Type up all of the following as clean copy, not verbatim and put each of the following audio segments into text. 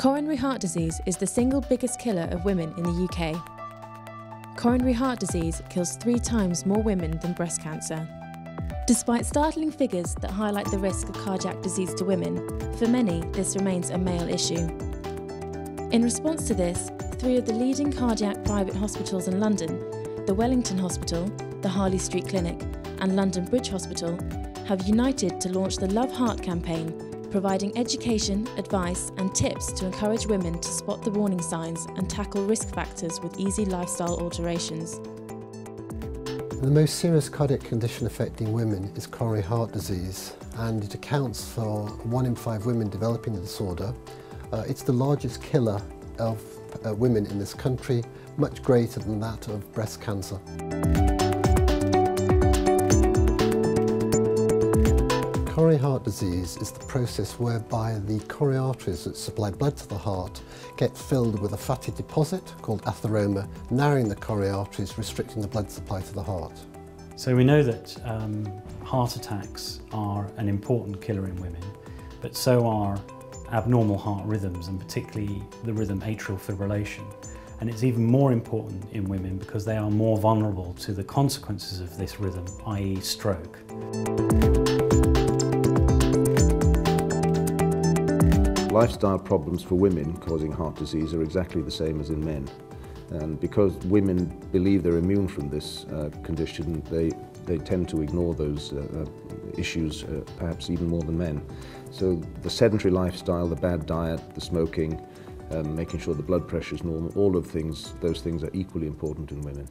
Coronary heart disease is the single biggest killer of women in the UK. Coronary heart disease kills 3 times more women than breast cancer. Despite startling figures that highlight the risk of cardiac disease to women, for many this remains a male issue. In response to this, 3 of the leading cardiac private hospitals in London, the Wellington Hospital, the Harley Street Clinic and London Bridge Hospital, have united to launch the Love Heart campaign, providing education, advice and tips to encourage women to spot the warning signs and tackle risk factors with easy lifestyle alterations. The most serious cardiac condition affecting women is coronary heart disease, and it accounts for 1 in 5 women developing the disorder. It's the largest killer of women in this country, much greater than that of breast cancer. Coronary heart disease is the process whereby the coronary arteries that supply blood to the heart get filled with a fatty deposit called atheroma, narrowing the coronary arteries, restricting the blood supply to the heart. So we know that heart attacks are an important killer in women, but so are abnormal heart rhythms, and particularly the rhythm atrial fibrillation. And it's even more important in women because they are more vulnerable to the consequences of this rhythm, i.e. stroke. Lifestyle problems for women causing heart disease are exactly the same as in men. And because women believe they're immune from this condition, they tend to ignore those issues perhaps even more than men. So the sedentary lifestyle, the bad diet, the smoking, making sure the blood pressure is normal, all of those things are equally important in women.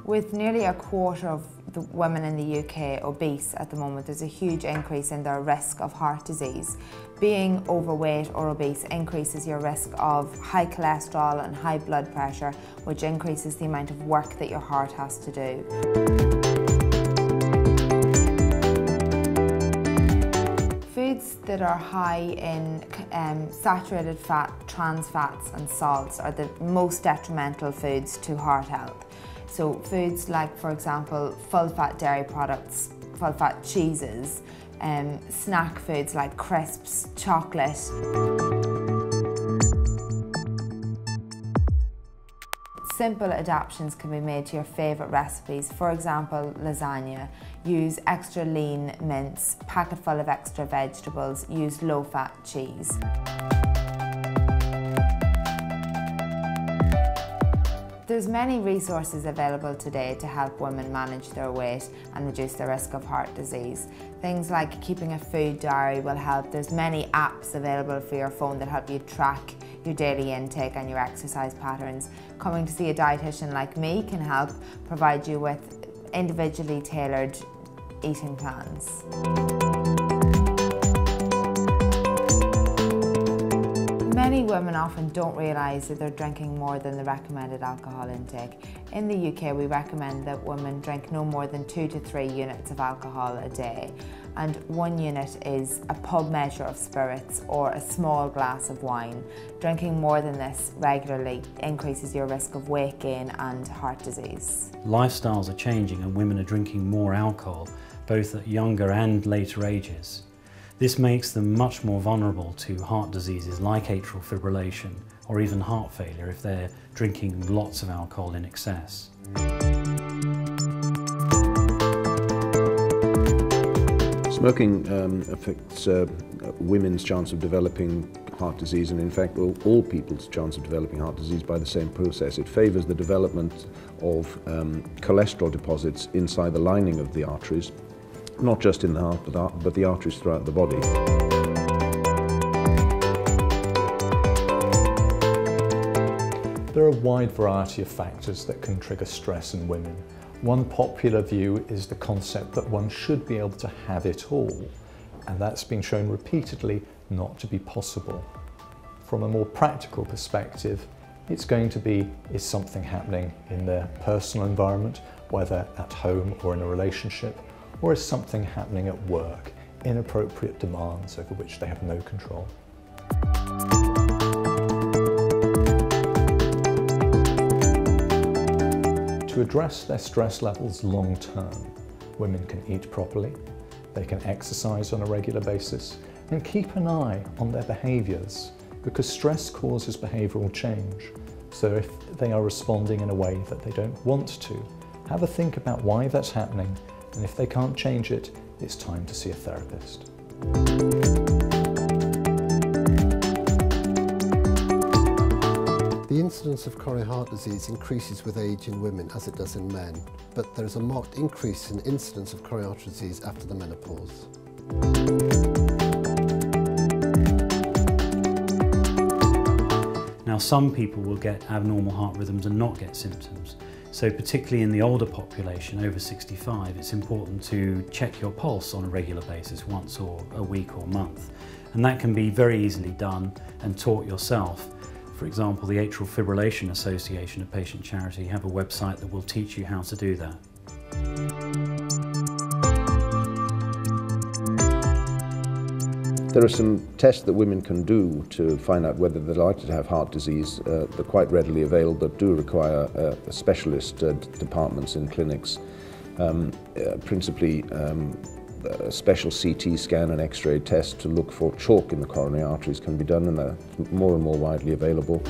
With nearly a quarter of the women in the UK obese at the moment, there's a huge increase in their risk of heart disease. Being overweight or obese increases your risk of high cholesterol and high blood pressure, which increases the amount of work that your heart has to do. Foods that are high in saturated fat, trans fats and salts are the most detrimental foods to heart health. So foods like, for example, full-fat dairy products, full-fat cheeses, snack foods like crisps, chocolate. Simple adaptations can be made to your favourite recipes. For example, lasagna. Use extra lean mince, packet full of extra vegetables, use low-fat cheese. There's many resources available today to help women manage their weight and reduce the risk of heart disease. Things like keeping a food diary will help. There's many apps available for your phone that help you track your daily intake and your exercise patterns. Coming to see a dietitian like me can help provide you with individually tailored eating plans. Many women often don't realise that they're drinking more than the recommended alcohol intake. In the UK, we recommend that women drink no more than 2 to 3 units of alcohol a day. And 1 unit is a pub measure of spirits or a small glass of wine. Drinking more than this regularly increases your risk of weight gain and heart disease. Lifestyles are changing and women are drinking more alcohol, both at younger and later ages. This makes them much more vulnerable to heart diseases like atrial fibrillation or even heart failure if they're drinking lots of alcohol in excess. Smoking affects women's chance of developing heart disease, and in fact all people's chance of developing heart disease by the same process. It favours the development of cholesterol deposits inside the lining of the arteries, not just in the heart, but the arteries throughout the body. There are a wide variety of factors that can trigger stress in women. One popular view is the concept that one should be able to have it all, and that's been shown repeatedly not to be possible. From a more practical perspective, it's going to be, is something happening in their personal environment, whether at home or in a relationship, or is something happening at work, inappropriate demands over which they have no control. To address their stress levels long term, women can eat properly, they can exercise on a regular basis, and keep an eye on their behaviours, because stress causes behavioural change. So if they are responding in a way that they don't want to, have a think about why that's happening, and if they can't change it, it's time to see a therapist. The incidence of coronary heart disease increases with age in women as it does in men, but there is a marked increase in incidence of coronary heart disease after the menopause. Now, some people will get abnormal heart rhythms and not get symptoms. So particularly in the older population, over 65, it's important to check your pulse on a regular basis, once or a week or month. And that can be very easily done and taught yourself. For example, the Atrial Fibrillation Association of Patient Charity have a website that will teach you how to do that. There are some tests that women can do to find out whether they're likely to have heart disease. They're quite readily available, but do require specialist departments in clinics. Principally, a special CT scan and X-ray test to look for chalk in the coronary arteries can be done, and they're more and more widely available.